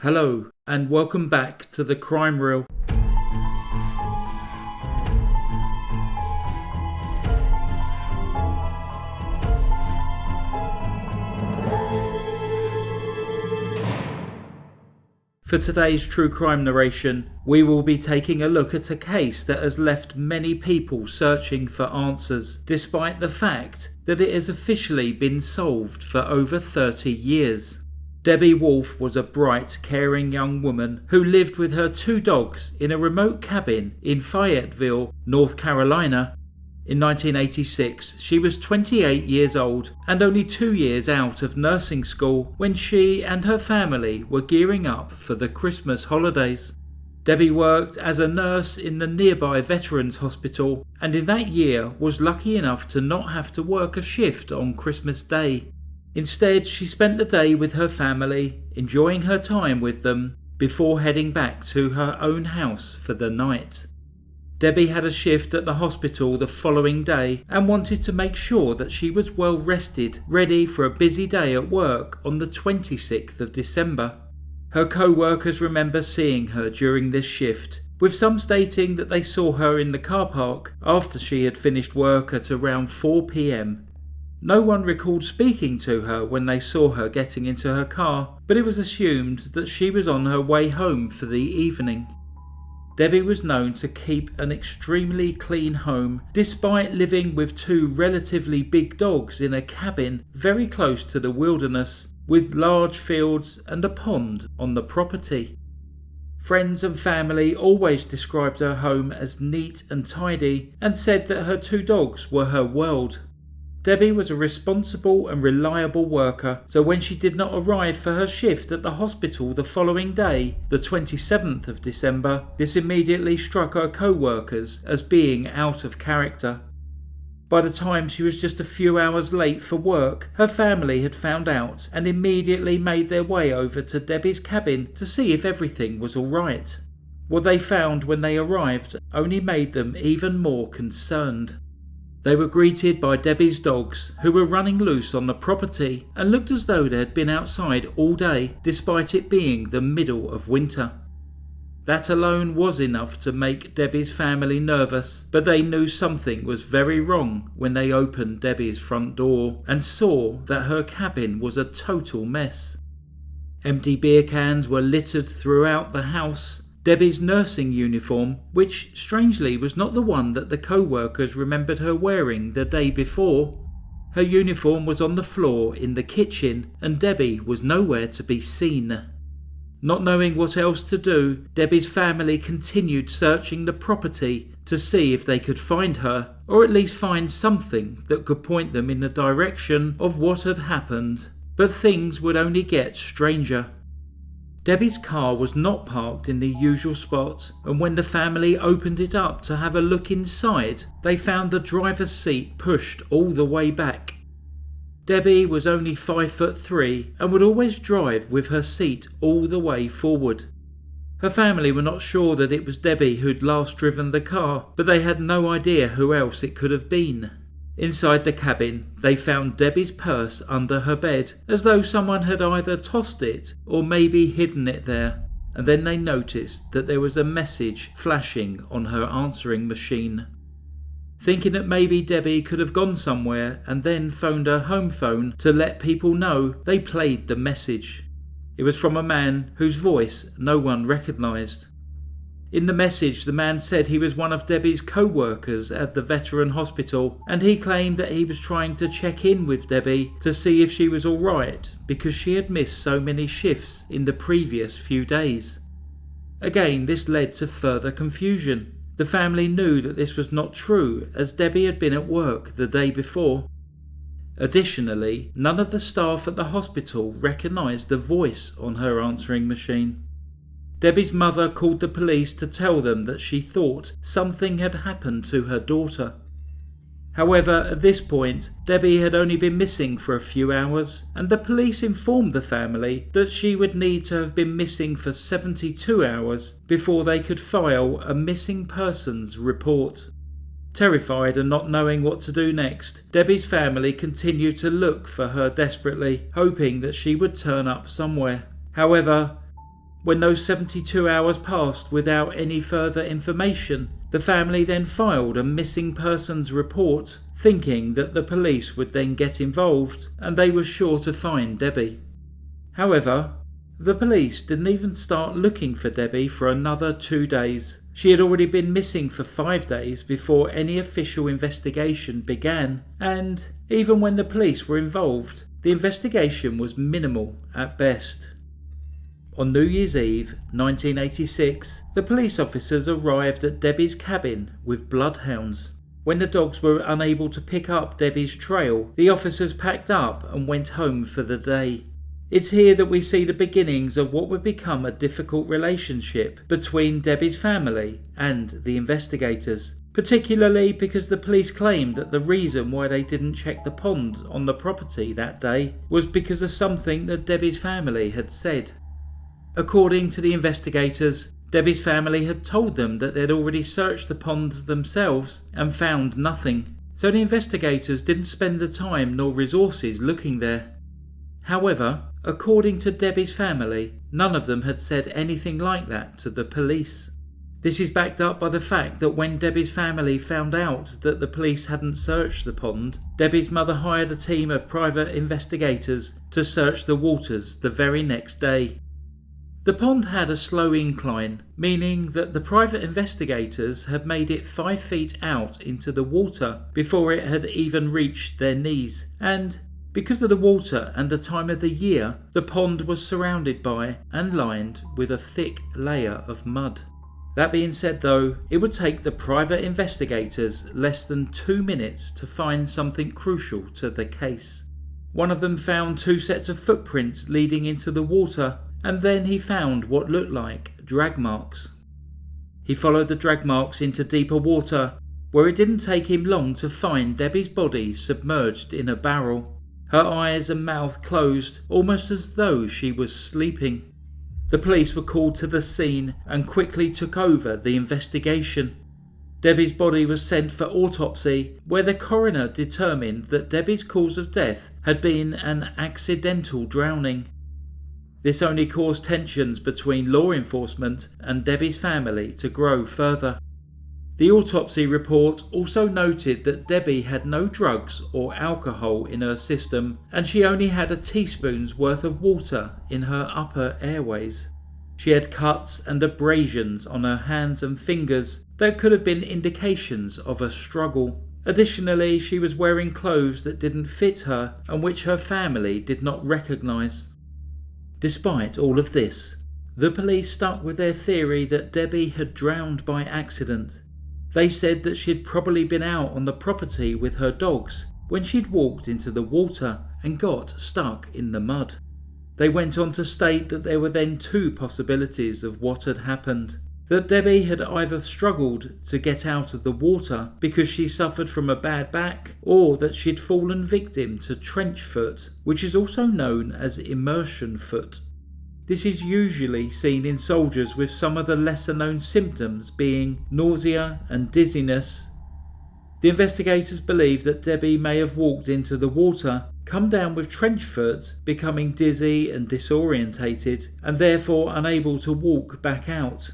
Hello, and welcome back to the Crime Reel. For today's true crime narration, we will be taking a look at a case that has left many people searching for answers, despite the fact that it has officially been solved for over 30 years. Debbie Wolfe was a bright, caring young woman who lived with her 2 dogs in a remote cabin in Fayetteville, North Carolina. In 1986, she was 28 years old and only 2 years out of nursing school when she and her family were gearing up for the Christmas holidays. Debbie worked as a nurse in the nearby Veterans Hospital and in that year was lucky enough to not have to work a shift on Christmas Day. Instead, she spent the day with her family, enjoying her time with them, before heading back to her own house for the night. Debbie had a shift at the hospital the following day and wanted to make sure that she was well rested, ready for a busy day at work on the 26th of December. Her co-workers remember seeing her during this shift, with some stating that they saw her in the car park after she had finished work at around 4 p.m. No one recalled speaking to her when they saw her getting into her car, but it was assumed that she was on her way home for the evening. Debbie was known to keep an extremely clean home, despite living with 2 relatively big dogs in a cabin very close to the wilderness, with large fields and a pond on the property. Friends and family always described her home as neat and tidy and said that her 2 dogs were her world. Debbie was a responsible and reliable worker, so when she did not arrive for her shift at the hospital the following day, the 27th of December, this immediately struck her co-workers as being out of character. By the time she was just a few hours late for work, her family had found out and immediately made their way over to Debbie's cabin to see if everything was all right. What they found when they arrived only made them even more concerned. They were greeted by Debbie's dogs, who were running loose on the property and looked as though they had been outside all day, despite it being the middle of winter. That alone was enough to make Debbie's family nervous, but they knew something was very wrong when they opened Debbie's front door and saw that her cabin was a total mess. Empty beer cans were littered throughout the house. Debbie's nursing uniform, which strangely was not the one that the co-workers remembered her wearing the day before. Her uniform was on the floor in the kitchen and Debbie was nowhere to be seen. Not knowing what else to do, Debbie's family continued searching the property to see if they could find her, or at least find something that could point them in the direction of what had happened. But things would only get stranger. Debbie's car was not parked in the usual spot, and when the family opened it up to have a look inside, they found the driver's seat pushed all the way back. Debbie was only 5'3" and would always drive with her seat all the way forward. Her family were not sure that it was Debbie who'd last driven the car, but they had no idea who else it could have been. Inside the cabin, they found Debbie's purse under her bed, as though someone had either tossed it or maybe hidden it there, and then they noticed that there was a message flashing on her answering machine. Thinking that maybe Debbie could have gone somewhere and then phoned her home phone to let people know, they played the message. It was from a man whose voice no one recognised. In the message, the man said he was one of Debbie's co-workers at the veteran hospital, and he claimed that he was trying to check in with Debbie to see if she was all right because she had missed so many shifts in the previous few days. Again, this led to further confusion. The family knew that this was not true, as Debbie had been at work the day before. Additionally, none of the staff at the hospital recognised the voice on her answering machine. Debbie's mother called the police to tell them that she thought something had happened to her daughter. However, at this point, Debbie had only been missing for a few hours, and the police informed the family that she would need to have been missing for 72 hours before they could file a missing persons report. Terrified and not knowing what to do next, Debbie's family continued to look for her desperately, hoping that she would turn up somewhere. However, When those 72 hours passed without any further information, the family then filed a missing persons report, thinking that the police would then get involved and they were sure to find Debbie. However, the police didn't even start looking for Debbie for another 2 days. She had already been missing for 5 days before any official investigation began, and even when the police were involved, the investigation was minimal at best. On New Year's Eve, 1986, the police officers arrived at Debbie's cabin with bloodhounds. When the dogs were unable to pick up Debbie's trail, the officers packed up and went home for the day. It's here that we see the beginnings of what would become a difficult relationship between Debbie's family and the investigators, particularly because the police claimed that the reason why they didn't check the pond on the property that day was because of something that Debbie's family had said. According to the investigators, Debbie's family had told them that they'd already searched the pond themselves and found nothing, so the investigators didn't spend the time nor resources looking there. However, according to Debbie's family, none of them had said anything like that to the police. This is backed up by the fact that when Debbie's family found out that the police hadn't searched the pond, Debbie's mother hired a team of private investigators to search the waters the very next day. The pond had a slow incline, meaning that the private investigators had made it 5 feet out into the water before it had even reached their knees, and because of the water and the time of the year, the pond was surrounded by and lined with a thick layer of mud. That being said though, it would take the private investigators less than 2 minutes to find something crucial to the case. One of them found 2 sets of footprints leading into the water, and then he found what looked like drag marks. He followed the drag marks into deeper water, where it didn't take him long to find Debbie's body submerged in a barrel, her eyes and mouth closed, almost as though she was sleeping. The police were called to the scene and quickly took over the investigation. Debbie's body was sent for autopsy, where the coroner determined that Debbie's cause of death had been an accidental drowning. This only caused tensions between law enforcement and Debbie's family to grow further. The autopsy report also noted that Debbie had no drugs or alcohol in her system, and she only had a teaspoon's worth of water in her upper airways. She had cuts and abrasions on her hands and fingers that could have been indications of a struggle. Additionally, she was wearing clothes that didn't fit her and which her family did not recognise. Despite all of this, the police stuck with their theory that Debbie had drowned by accident. They said that she had probably been out on the property with her dogs when she'd walked into the water and got stuck in the mud. They went on to state that there were then 2 possibilities of what had happened. That Debbie had either struggled to get out of the water because she suffered from a bad back, or that she'd fallen victim to trench foot, which is also known as immersion foot. This is usually seen in soldiers with some of the lesser known symptoms being nausea and dizziness. The investigators believe that Debbie may have walked into the water, come down with trench foot, becoming dizzy and disorientated, and therefore unable to walk back out.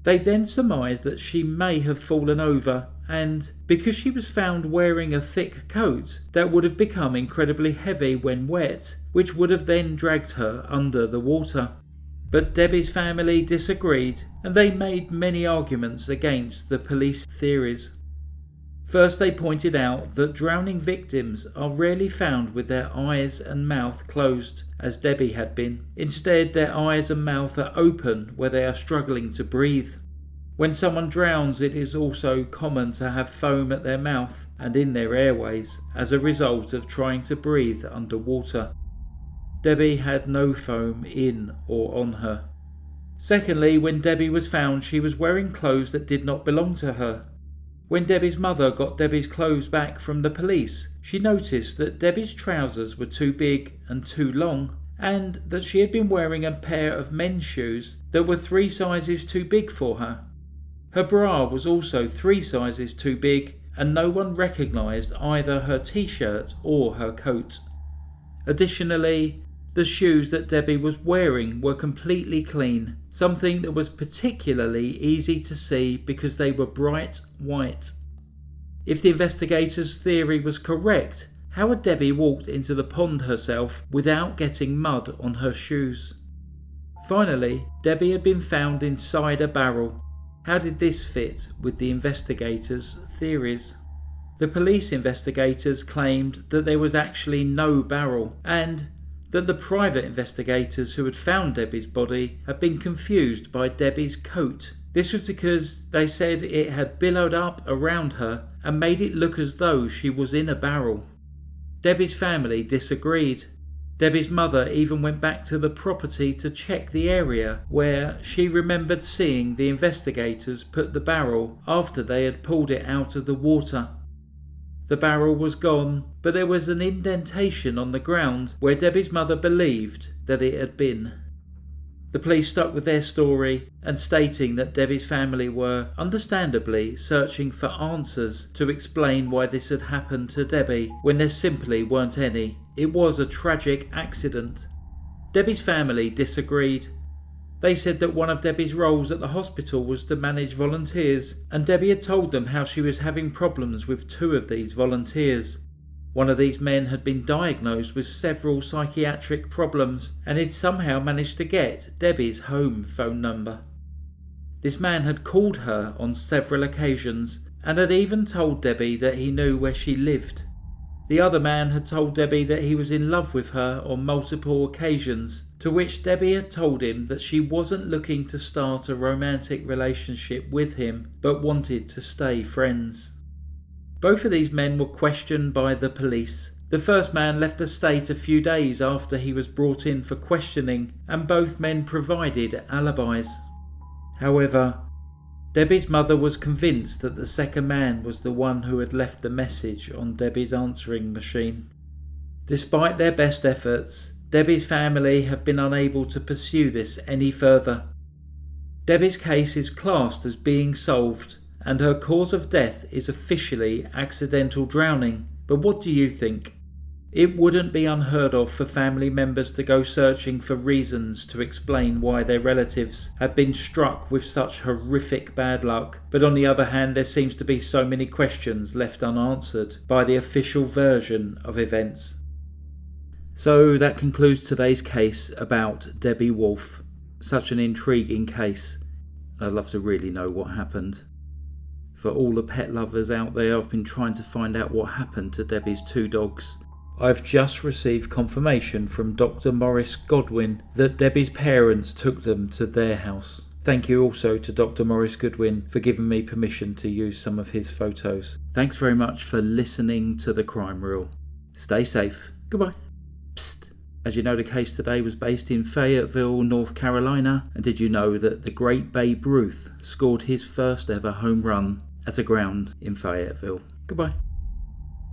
They then surmised that she may have fallen over, and because she was found wearing a thick coat that would have become incredibly heavy when wet, which would have then dragged her under the water. But Debbie's family disagreed, and they made many arguments against the police theories. First, they pointed out that drowning victims are rarely found with their eyes and mouth closed, as Debbie had been. Instead, their eyes and mouth are open where they are struggling to breathe. When someone drowns, it is also common to have foam at their mouth and in their airways as a result of trying to breathe underwater. Debbie had no foam in or on her. Secondly, when Debbie was found, she was wearing clothes that did not belong to her. When Debbie's mother got Debbie's clothes back from the police, she noticed that Debbie's trousers were too big and too long, and that she had been wearing a pair of men's shoes that were 3 sizes too big for her. Her bra was also 3 sizes too big, and no one recognised either her t-shirt or her coat. Additionally, The shoes that Debbie was wearing were completely clean, something that was particularly easy to see because they were bright white. If the investigators' theory was correct, how had Debbie walked into the pond herself without getting mud on her shoes? Finally, Debbie had been found inside a barrel. How did this fit with the investigators' theories? The police investigators claimed that there was actually no barrel, and that the private investigators who had found Debbie's body had been confused by Debbie's coat. This was because they said it had billowed up around her and made it look as though she was in a barrel. Debbie's family disagreed. Debbie's mother even went back to the property to check the area where she remembered seeing the investigators put the barrel after they had pulled it out of the water. The barrel was gone, but there was an indentation on the ground where Debbie's mother believed that it had been. The police stuck with their story and stating that Debbie's family were, understandably, searching for answers to explain why this had happened to Debbie when there simply weren't any. It was a tragic accident. Debbie's family disagreed. They said that one of Debbie's roles at the hospital was to manage volunteers, and Debbie had told them how she was having problems with 2 of these volunteers. One of these men had been diagnosed with several psychiatric problems and had somehow managed to get Debbie's home phone number. This man had called her on several occasions and had even told Debbie that he knew where she lived. The other man had told Debbie that he was in love with her on multiple occasions, to which Debbie had told him that she wasn't looking to start a romantic relationship with him, but wanted to stay friends. Both of these men were questioned by the police. The first man left the state a few days after he was brought in for questioning, and both men provided alibis. However, Debbie's mother was convinced that the second man was the one who had left the message on Debbie's answering machine. Despite their best efforts, Debbie's family have been unable to pursue this any further. Debbie's case is classed as being solved, and her cause of death is officially accidental drowning. But what do you think? It wouldn't be unheard of for family members to go searching for reasons to explain why their relatives had been struck with such horrific bad luck, but on the other hand there seems to be so many questions left unanswered by the official version of events. So that concludes today's case about Debbie Wolfe. Such an intriguing case. I'd love to really know what happened. For all the pet lovers out there, I've been trying to find out what happened to Debbie's 2 dogs. I've just received confirmation from Dr. Maurice Godwin that Debbie's parents took them to their house. Thank you also to Dr. Maurice Godwin for giving me permission to use some of his photos. Thanks very much for listening to The Crime Reel. Stay safe. Goodbye. Psst. As you know, the case today was based in Fayetteville, North Carolina. And did you know that the great Babe Ruth scored his first ever home run at a ground in Fayetteville? Goodbye.